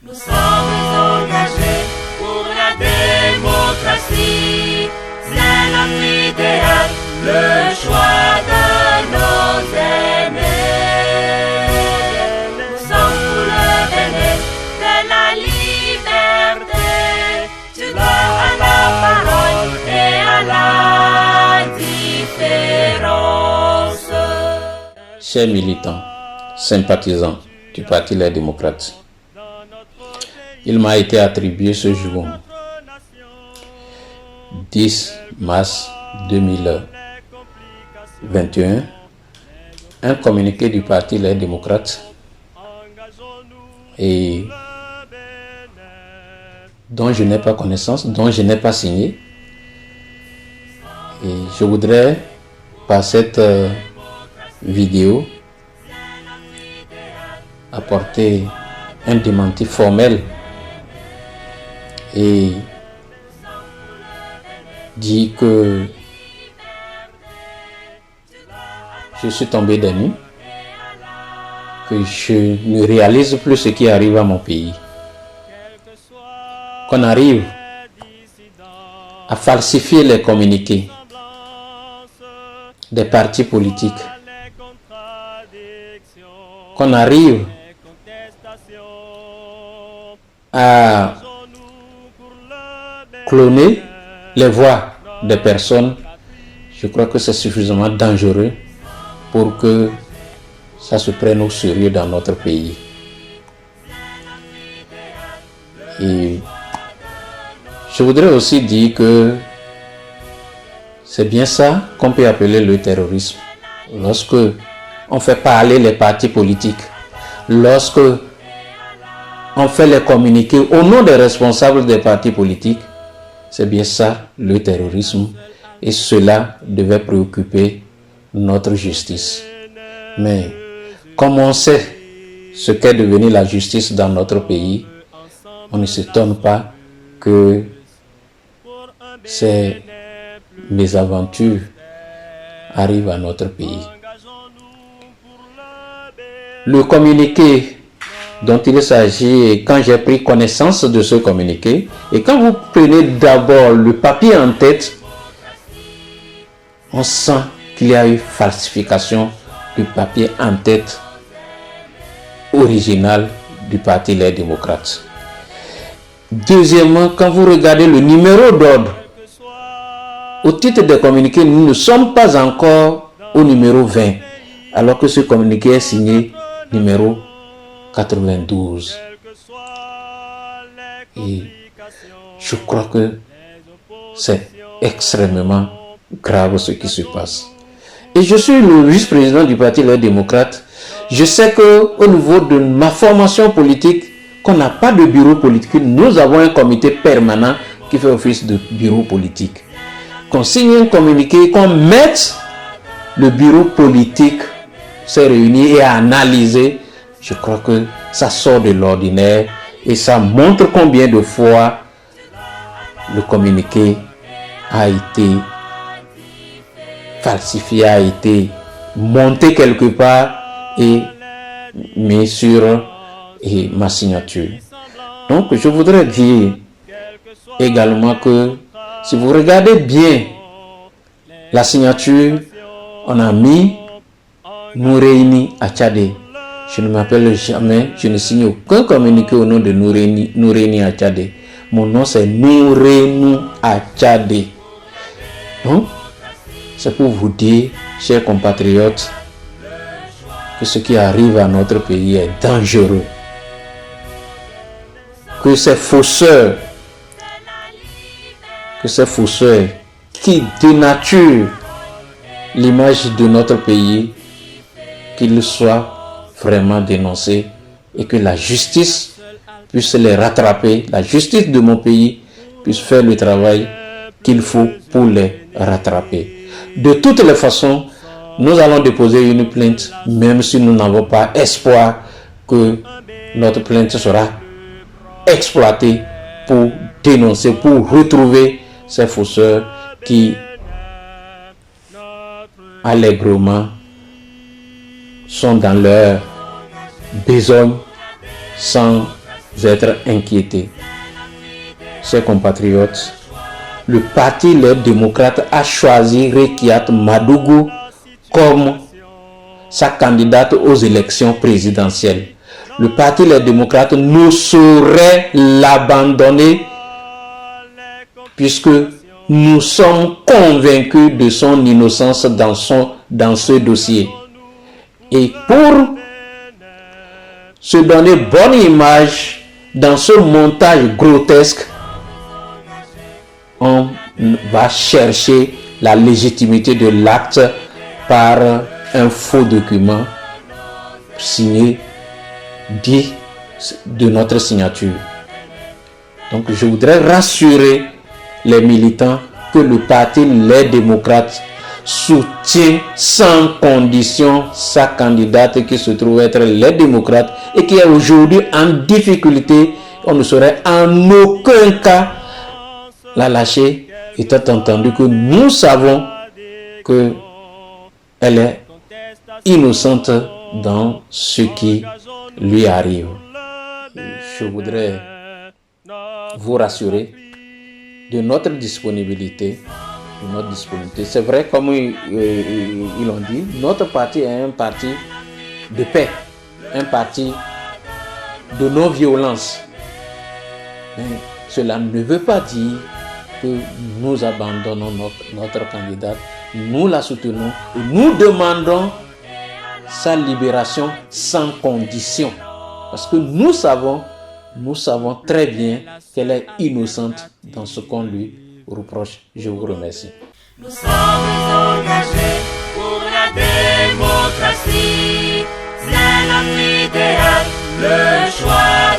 Nous sommes engagés pour la démocratie. C'est notre idéal, le choix de nos aînés. Nous sommes pour le béné de la liberté. Tu dois à la parole et à la différence. Chers militants, sympathisants du Parti Les Démocrates, il m'a été attribué ce jour, 10 mars 2021, un communiqué du Parti Les Démocrates et dont je n'ai pas connaissance, dont je n'ai pas signé. Et je voudrais, par cette vidéo, apporter un démenti formel et dire que je suis tombé des nues, que je ne réalise plus ce qui arrive à mon pays, qu'on arrive à falsifier les communiqués des partis politiques, qu'on arrive à cloner les voix des personnes. Je crois que c'est suffisamment dangereux pour que ça se prenne au sérieux dans notre pays. Et je voudrais aussi dire que c'est bien ça qu'on peut appeler le terrorisme. Lorsque on fait parler les partis politiques, lorsque on fait les communiqués au nom des responsables des partis politiques, c'est bien ça le terrorisme, et cela devait préoccuper notre justice. Mais comme on sait ce qu'est devenue la justice dans notre pays, on ne s'étonne pas que ces mésaventures arrivent à notre pays. Le communiqué dont il s'agit, et quand j'ai pris connaissance de ce communiqué, et quand vous prenez d'abord le papier en tête, on sent qu'il y a eu falsification du papier en tête original du Parti Les Démocrates. Deuxièmement, quand vous regardez le numéro d'ordre, au titre des communiqués, nous ne sommes pas encore au numéro 20, alors que ce communiqué est signé numéro 92. Et je crois que c'est extrêmement grave ce qui se passe. Et je suis le vice-président du Parti Les Démocrates. Je sais qu'au niveau de ma formation politique, qu'on n'a pas de bureau politique, nous avons un comité permanent qui fait office de bureau politique. Qu'on signe un communiqué, qu'on mette le bureau politique se réunir et analyser, je crois que ça sort de l'ordinaire et ça montre combien de fois le communiqué a été falsifié, a été monté quelque part et mis sur ma signature. Donc je voudrais dire également que si vous regardez bien la signature, on a mis Noureini Achadé. Je ne m'appelle jamais, je ne signe aucun communiqué au nom de Noureini Achadé. Mon nom c'est Noureini Achadé. Donc, c'est pour vous dire, chers compatriotes, que ce qui arrive à notre pays est dangereux. Que ces fausseurs qui dénaturent l'image de notre pays, qu'ils soient vraiment dénoncés et que la justice puisse les rattraper, la justice de mon pays puisse faire le travail qu'il faut pour les rattraper. De toutes les façons, nous allons déposer une plainte, même si nous n'avons pas espoir que notre plainte sera exploitée pour dénoncer, pour retrouver ces fausseurs qui allègrement sont dans leur besogne sans être inquiétés. Chers compatriotes, le Parti Les Démocrates a choisi Rekiat Madougou comme sa candidate aux élections présidentielles. Le Parti Les Démocrates ne saurait l'abandonner puisque nous sommes convaincus de son innocence dans ce dossier. Et pour se donner bonne image dans ce montage grotesque, on va chercher la légitimité de l'acte par un faux document signé dit de notre signature. Donc je voudrais rassurer les militants que le Parti Les Démocrates soutient sans condition sa candidate qui se trouve être les démocrates et qui est aujourd'hui en difficulté. On ne saurait en aucun cas la lâcher, étant entendu que nous savons qu'elle est innocente dans ce qui lui arrive. Je voudrais vous rassurer de notre disponibilité. C'est vrai, comme ils l'ont dit, notre parti est un parti de paix, un parti de non-violence. Mais cela ne veut pas dire que nous abandonnons notre candidate. Nous la soutenons et nous demandons sa libération sans condition. Parce que nous savons très bien qu'elle est innocente dans ce qu'on lui reproche. Je vous remercie. Nous sommes engagés pour la démocratie. C'est notre idéal, le choix